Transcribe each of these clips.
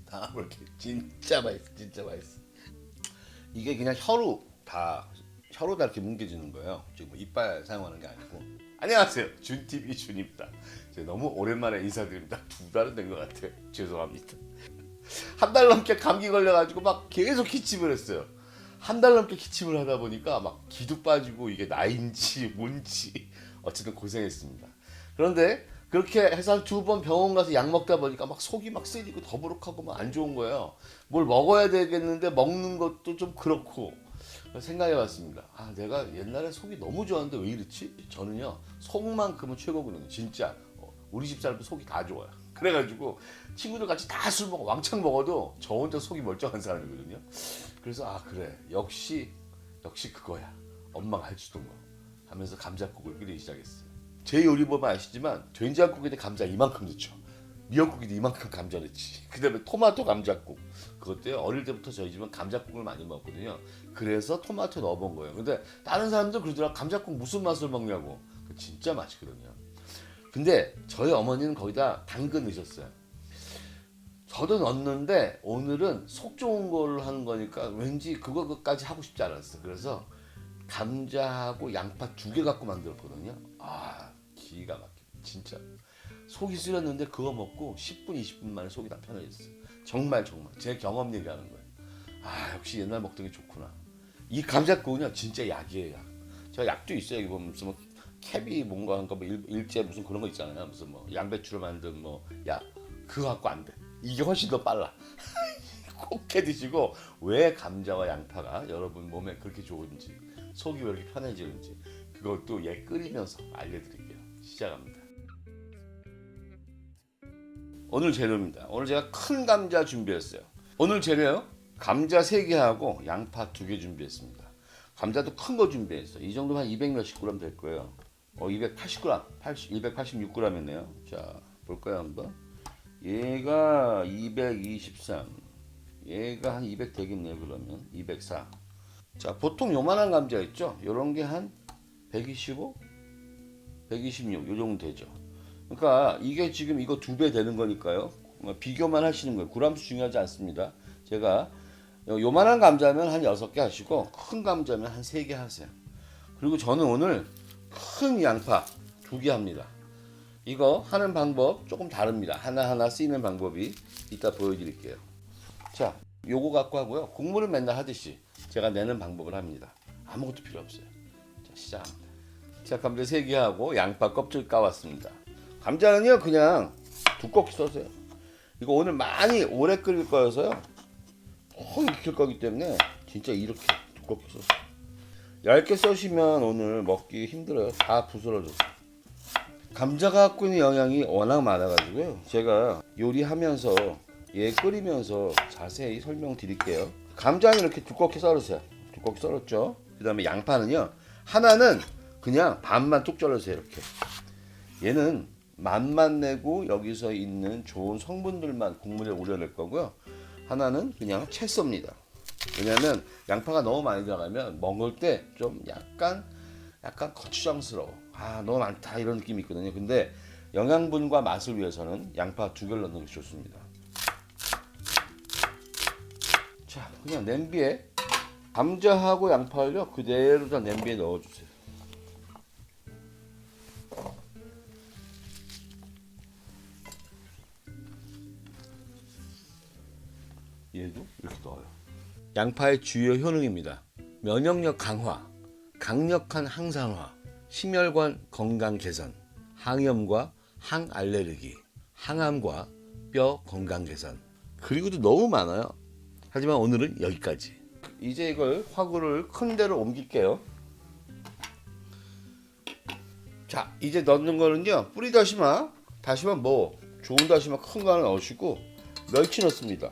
다 이렇게 진짜 맛있어, 진짜 맛있어. 이게 그냥 혀로 다 이렇게 뭉개지는 거예요. 지금 뭐 이빨 사용하는 게 아니고. 안녕하세요, 준TV 준입니다. 제가 너무 오랜만에 인사드립니다. 2달은 된 것 같아요. 죄송합니다. 한 달 넘게 감기 걸려가지고 막 계속 기침을 했어요. 한 달 넘게 기침을 하다 보니까 막 기도 빠지고 이게 나인지 뭔지 어쨌든 고생했습니다. 그런데 그렇게 해서 한 2번 병원 가서 약 먹다 보니까 막 속이 막 쓰리고 더부룩하고 막 안 좋은 거예요. 뭘 먹어야 되겠는데 먹는 것도 좀 그렇고 생각해봤습니다. 아, 내가 옛날에 속이 너무 좋았는데 왜 이렇지? 저는요, 속만큼은 최고거든요. 진짜 우리 집 사람도 속이 다 좋아요. 그래가지고 친구들 같이 다 술 먹어 왕창 먹어도 저 혼자 속이 멀쩡한 사람이거든요. 그래서 아, 그래, 역시 그거야, 엄마가 해주던 거 하면서 감자국을 끓이기 시작했어요. 제 요리 보면 아시지만 된장국인데 감자 이만큼 넣죠. 미역국에도 이만큼 감자 넣지. 그 다음에 토마토 감자국, 그것도요, 어릴 때부터 저희 집은 감자국을 많이 먹거든요. 그래서 토마토 넣어본 거예요. 근데 다른 사람들 그러더라, 감자국 무슨 맛을 먹냐고. 진짜 맛있거든요. 근데 저희 어머니는 거기다 당근 넣으셨어요. 저도 넣었는데 오늘은 속 좋은 걸로 하는 거니까 왠지 그거까지 하고 싶지 않았어. 그래서 감자하고 양파 2개 갖고 만들었거든요. 아, 기가 막혀. 진짜 속이 쓰렸는데 그거 먹고 10분 20분 만에 속이 다 편해졌어요. 정말 제 경험 얘기하는 거예요. 아, 역시 옛날 먹던 게 좋구나. 이 감자국은요, 진짜 약이에요, 약. 제가 약도 있어요. 여기 보면 무슨 뭐 캡이 뭔가 한거 뭐 일제 무슨 그런 거 있잖아요. 무슨 뭐 양배추로 만든 뭐 약, 그거 갖고 안 돼. 이게 훨씬 더 빨라. 꼭 해 드시고, 왜 감자와 양파가 여러분 몸에 그렇게 좋은지, 속이 왜 이렇게 편해지는지, 그것도 얘 끓이면서 알려드릴게요. 시작합니다. 오늘 재료입니다. 오늘 제가 큰 감자 준비했어요. 오늘 재료요, 감자 3개 하고 양파 2개 준비했습니다. 감자도 큰 거 준비했어요. 이 정도면 한 200 몇십 그램 될 거예요. 280g, 286g이네요. 자, 볼까요 한번? 얘가 223, 얘가 한 200 되겠네요. 그러면 204. 자, 보통 요만한 감자 있죠? 요런 게 한 125, 126 요 정도 되죠. 그러니까 이게 지금 이거 2배 되는 거니까요. 비교만 하시는 거예요. 그람수 중요하지 않습니다. 제가 요만한 감자면 한 6개 하시고 큰 감자면 한 3개 하세요. 그리고 저는 오늘 큰 양파 2개 합니다. 이거 하는 방법 조금 다릅니다. 하나하나 쓰이는 방법이 이따 보여드릴게요. 자, 요거 갖고 하고요. 국물을 맨날 하듯이 제가 내는 방법을 합니다. 아무것도 필요 없어요. 자, 시작합니다. 자, 감자 3개 하고 양파 껍질 까왔습니다. 감자는요, 그냥 두껍게 써세요. 이거 오늘 많이 오래 끓일 거여서요, 거의 익힐 거기 때문에 진짜 이렇게 두껍게 써세요. 얇게 써시면 오늘 먹기 힘들어요. 다 부스러져서. 감자가 갖고 있는 영양이 워낙 많아가지고요, 제가 요리하면서 얘 끓이면서 자세히 설명드릴게요. 감자는 이렇게 두껍게 썰으세요. 두껍게 썰었죠. 그 다음에 양파는요, 하나는 그냥 반만 뚝 잘라주세요. 이렇게. 얘는 맛만 내고 여기서 있는 좋은 성분들만 국물에 우려낼 거고요. 하나는 그냥 채 썹니다. 왜냐면 양파가 너무 많이 들어가면 먹을 때 좀 약간 거추장스러워. 아, 너무 많다 이런 느낌이 있거든요. 근데 영양분과 맛을 위해서는 양파 2개를 넣는 게 좋습니다. 자, 그냥 냄비에 감자하고 양파를요, 그대로 다 냄비에 넣어주세요. 얘도 이렇게 넣어요. 양파의 주요 효능입니다. 면역력 강화, 강력한 항산화, 심혈관 건강 개선, 항염과 항알레르기, 항암과 뼈 건강 개선, 그리고도 너무 많아요. 하지만 오늘은 여기까지. 이제 이걸 화구를 큰 데로 옮길게요. 자, 이제 넣는 거는요, 뿌리 다시마 뭐 좋은 다시마 큰 거 하나 넣으시고, 멸치 넣습니다.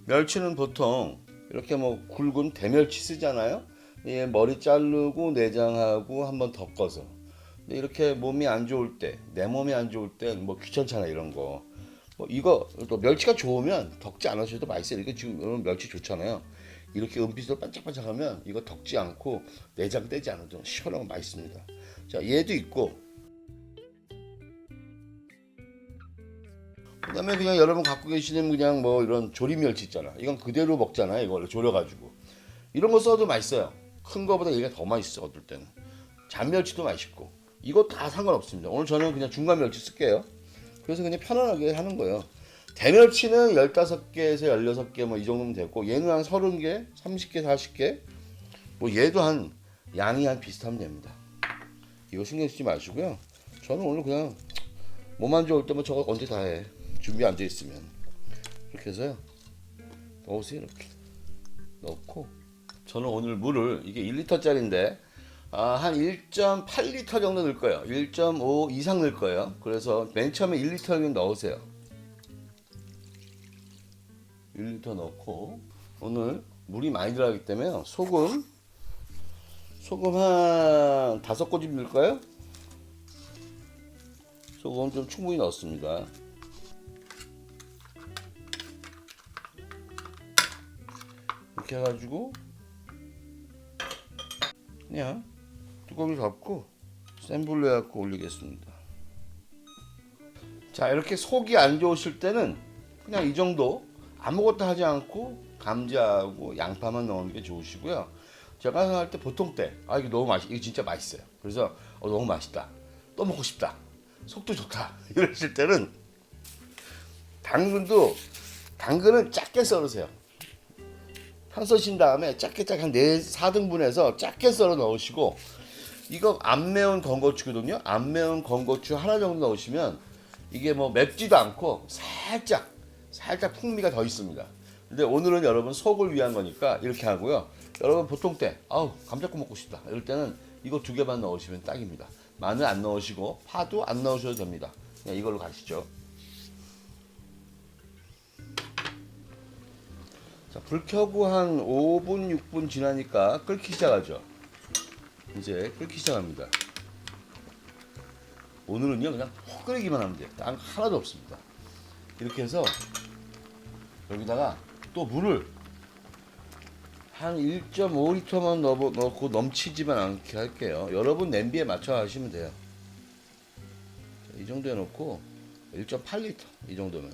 멸치는 보통 이렇게 뭐 굵은 대멸치 쓰잖아요. 예, 머리 자르고 내장하고 한번 덮어서. 이렇게 몸이 안 좋을 때, 내 몸이 안 좋을 때 뭐 귀찮잖아 이런 거. 뭐 이거 또 멸치가 좋으면 덮지 않으셔도 맛있어요. 이거 지금 여러분 멸치 좋잖아요. 이렇게 은빛으로 반짝반짝하면 이거 덕지 않고 내장 떼지 않아도 시원하고 맛있습니다. 자, 얘도 있고, 그다음에 그냥 여러분 갖고 계시는 그냥 뭐 이런 조림 멸치 있잖아. 이건 그대로 먹잖아요. 이걸 졸여가지고 이런 거 써도 맛있어요. 큰 거보다 얘가 더 맛있어. 어떨 때는 잔멸치도 맛있고, 이거 다 상관없습니다. 오늘 저는 그냥 중간 멸치 쓸게요. 그래서 그냥 편안하게 하는 거예요. 대멸치는 15개에서 16개 뭐 이 정도면 되고, 얘는 한 30개, 30개, 40개. 뭐 얘도 한 양이 한 비슷하면 됩니다. 이거 신경 쓰지 마시고요. 저는 오늘 그냥 몸 안 좋을 때 뭐 저거 언제 다 해. 준비 안 돼 있으면. 이렇게 해서요. 넣으세요. 이렇게 넣고, 저는 오늘 물을, 이게 1리터짜리인데 한 1.8리터 정도 넣을 거예요. 1.5 이상 넣을 거예요. 그래서 맨 처음에 1리터를 넣으세요. 1리터 넣고, 오늘 물이 많이 들어가기 때문에 소금 한 5꼬집 넣을까요? 소금 좀 충분히 넣었습니다. 이렇게 해가지고 그냥 뚜껑을 덮고 센 불로 해갖고 올리겠습니다. 자, 이렇게 속이 안 좋으실 때는 그냥 이 정도 아무것도 하지 않고 감자하고 양파만 넣는 게 좋으시고요. 제가 할 때 보통 때 이게 너무 이거 진짜 맛있어요. 그래서 너무 맛있다, 또 먹고 싶다, 속도 좋다 이러실 때는 당근은 작게 썰으세요. 편 써신 다음에 작게 한 4등분해서 작게 썰어 넣으시고, 이거 안 매운 건고추거든요. 안 매운 건고추 하나 정도 넣으시면 이게 뭐 맵지도 않고 살짝 풍미가 더 있습니다. 근데 오늘은 여러분 속을 위한 거니까 이렇게 하고요. 여러분 보통 때 감자국 먹고 싶다 이럴 때는 이거 2개만 넣으시면 딱입니다. 마늘 안 넣으시고 파도 안 넣으셔도 됩니다. 그냥 이걸로 가시죠. 자, 불 켜고 한 5분 6분 지나니까 끓기 시작하죠. 이제 끓기 시작합니다. 오늘은요 그냥 푹 끓이기만 하면 돼요. 딴 하나도 없습니다. 이렇게 해서 여기다가 또 물을 한 1.5리터만 넣고 넘치지만 않게 할게요. 여러분 냄비에 맞춰 하시면 돼요. 이 정도에 넣고 1.8리터 이 정도면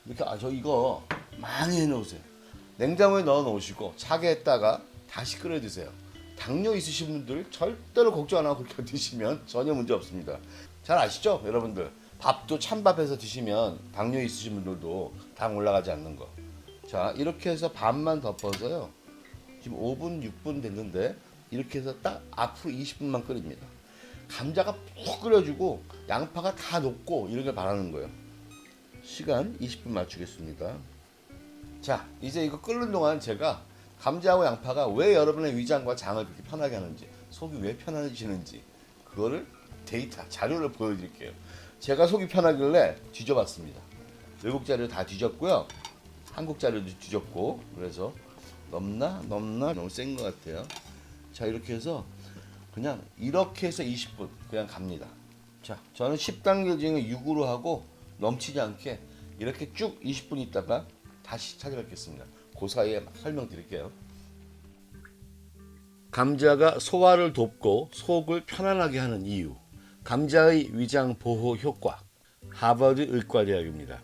이렇게. 저 이거 많이 해놓으세요. 냉장고에 넣어 놓으시고 차게 했다가 다시 끓여 드세요. 당뇨 있으신 분들 절대로 걱정 안 하고 그렇게 드시면 전혀 문제 없습니다. 잘 아시죠 여러분들? 밥도 찬밥해서 드시면 당뇨 있으신 분들도 당 올라가지 않는 거. 자, 이렇게 해서 반만 덮어서요. 지금 5분 6분 됐는데 이렇게 해서 딱 앞으로 20분만 끓입니다. 감자가 푹 끓여주고 양파가 다 녹고 이렇게 바라는 거예요. 시간 20분 맞추겠습니다. 자, 이제 이거 끓는 동안 제가 감자하고 양파가 왜 여러분의 위장과 장을 그렇게 편하게 하는지, 속이 왜 편해지는지 그거를 자료를 보여드릴게요. 제가 속이 편하길래 뒤져봤습니다. 외국 자료 다 뒤졌고요. 한국 자료도 뒤졌고, 그래서 넘나 너무 센 것 같아요. 자, 이렇게 해서 그냥 이렇게 해서 20분 그냥 갑니다. 자, 저는 10단계 중에 6으로 하고 넘치지 않게 이렇게 쭉 20분 있다가 다시 찾아뵙겠습니다. 그 사이에 설명드릴게요. 감자가 소화를 돕고 속을 편안하게 하는 이유. 감자의 위장 보호 효과. 하버드 의과대학입니다.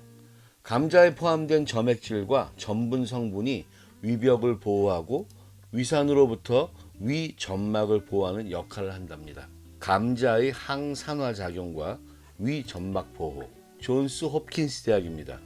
감자에 포함된 점액질과 전분 성분이 위벽을 보호하고 위산으로부터 위 점막을 보호하는 역할을 한답니다. 감자의 항산화 작용과 위 점막 보호. 존스 홉킨스 대학입니다.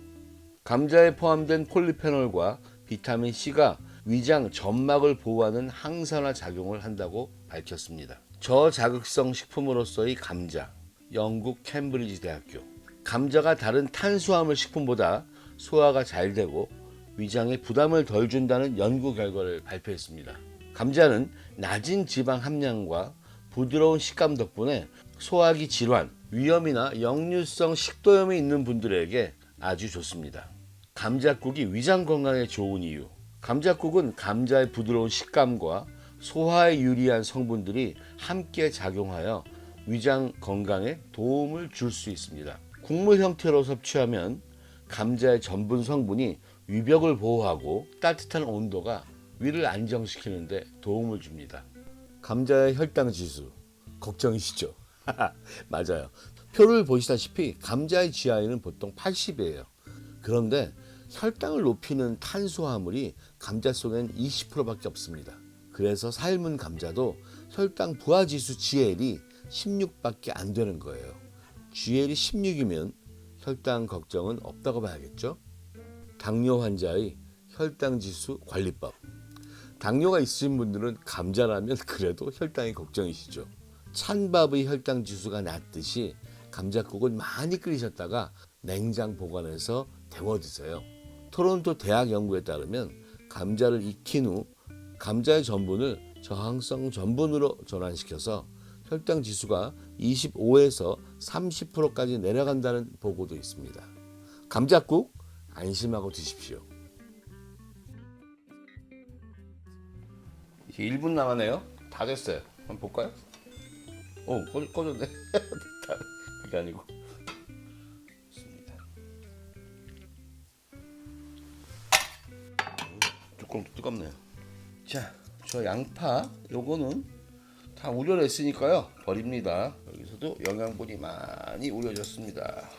감자에 포함된 폴리페놀과 비타민 C가 위장 점막을 보호하는 항산화 작용을 한다고 밝혔습니다. 저자극성 식품으로서의 감자. 영국 캠브리지 대학교. 감자가 다른 탄수화물 식품보다 소화가 잘 되고 위장에 부담을 덜 준다는 연구 결과를 발표했습니다. 감자는 낮은 지방 함량과 부드러운 식감 덕분에 소화기 질환, 위염이나 역류성 식도염이 있는 분들에게 아주 좋습니다. 감자국이 위장 건강에 좋은 이유. 감자국은 감자의 부드러운 식감과 소화에 유리한 성분들이 함께 작용하여 위장 건강에 도움을 줄 수 있습니다. 국물 형태로 섭취하면 감자의 전분 성분이 위벽을 보호하고 따뜻한 온도가 위를 안정시키는데 도움을 줍니다. 감자의 혈당 지수 걱정이시죠? 맞아요. 표를 보시다시피 감자의 GI는 보통 80이에요. 그런데 혈당을 높이는 탄수화물이 감자 속엔 20%밖에 없습니다. 그래서 삶은 감자도 혈당 부하지수 GL이 16밖에 안 되는 거예요. GL이 16이면 혈당 걱정은 없다고 봐야겠죠? 당뇨 환자의 혈당 지수 관리법. 당뇨가 있으신 분들은 감자라면 그래도 혈당이 걱정이시죠. 찬밥의 혈당 지수가 낮듯이 감자국을 많이 끓이셨다가 냉장 보관해서 데워 드세요. 토론토 대학 연구에 따르면 감자를 익힌 후 감자의 전분을 저항성 전분으로 전환시켜서 혈당 지수가 25에서 30%까지 내려간다는 보고도 있습니다. 감자국 안심하고 드십시오. 이제 1분 남았네요. 다 됐어요. 한번 볼까요? 오, 꺼졌네. 그게 아니고. 조금 뜨겁네요. 자, 저 양파 요거는 다 우려냈으니까요 버립니다. 여기서도 영양분이 많이 우려졌습니다.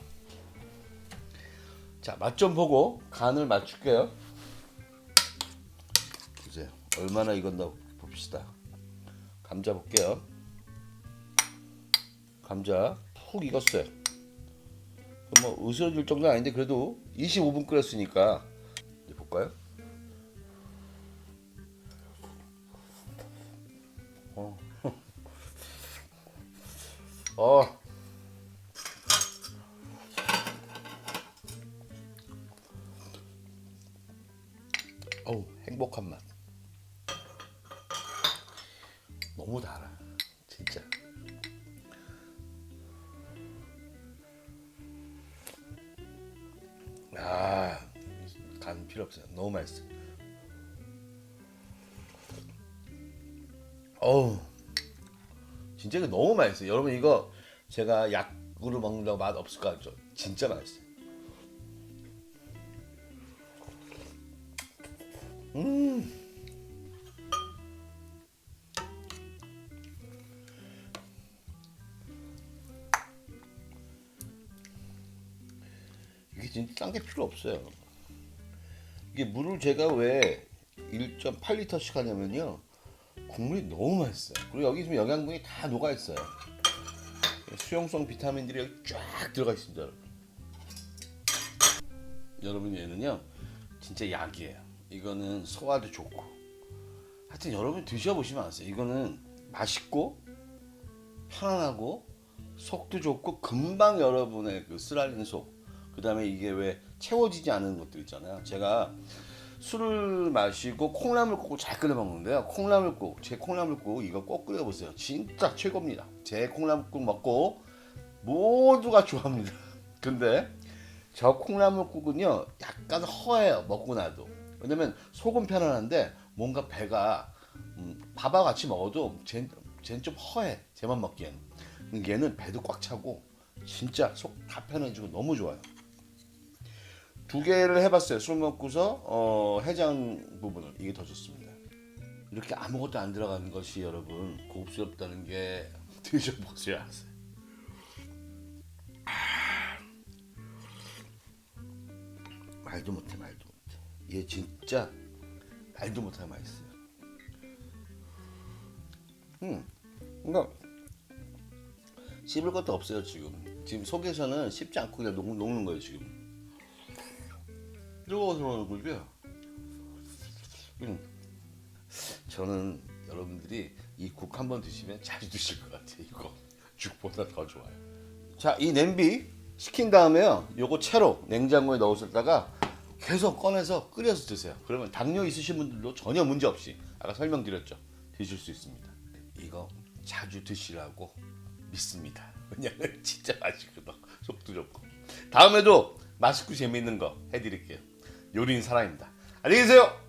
자, 맛 좀 보고 간을 맞출게요. 보세요. 얼마나 익었나 봅시다. 감자 볼게요. 감자 푹 익었어요. 뭐 으스러질 정도는 아닌데 그래도 25분 끓였으니까 이제 볼까요? 어우, 행복한 맛. 너무 달아, 진짜. 아, 간 필요 없어요. 너무 맛있어. 어우, 진짜 이거 너무 맛있어요. 여러분 이거 제가 약으로 먹는다고 맛 없을 것 같죠? 진짜 맛있어요. 이게 진짜 딴 게 필요 없어요. 이게 물을 제가 왜 1.8리터씩 하냐면요. 국물이 너무 맛있어요. 그리고 여기 지금 영양분이 다 녹아 있어요. 수용성 비타민들이 여기 쫙 들어가 있습니다. 여러분 얘는요 진짜 약이에요. 이거는 소화도 좋고 하여튼 여러분 드셔보시면 아세요. 이거는 맛있고 편안하고 속도 좋고 금방 여러분의 그 쓰라린 속, 그 다음에 이게 왜 채워지지 않은 것들 있잖아요. 제가 술을 마시고 콩나물국을 잘 끓여 먹는데요. 콩나물국, 제 콩나물국 이거 꼭 끓여보세요. 진짜 최고입니다. 제 콩나물국 먹고 모두가 좋아합니다. 근데 저 콩나물국은요 약간 허해요. 먹고 나도. 왜냐면 속은 편안한데 뭔가 배가 밥하고 같이 먹어도 쟤는 좀 허해. 쟤만 먹기엔. 얘는 배도 꽉 차고 진짜 속 다 편해지고 너무 좋아요. 두 개를 해봤어요. 술 먹고서 해장 부분을. 이게 더 좋습니다. 이렇게 아무것도 안 들어가는 것이 여러분 고급스럽다는 게 드셔보세요. 아세요. 말도 못해. 얘 진짜 말도 못해 맛있어요. 그러니까 씹을 것도 없어요. 지금 속에서는 씹지 않고 그냥 녹는 거예요. 지금 뜨거워서 그러는 거고요. 저는 여러분들이 이 국 한번 드시면 자주 드실 것 같아요. 이거 죽보다 더 좋아요. 자, 이 냄비 식힌 다음에요. 요거 채로 냉장고에 넣으셨다가 계속 꺼내서 끓여서 드세요. 그러면 당뇨 있으신 분들도 전혀 문제 없이 아까 설명드렸죠. 드실 수 있습니다. 이거 자주 드시라고 믿습니다. 왜냐면 진짜 맛있거든. 속도 좋고. 다음에도 맛있고 재밌는 거 해드릴게요. 요리인 사랑입니다. 안녕히 계세요.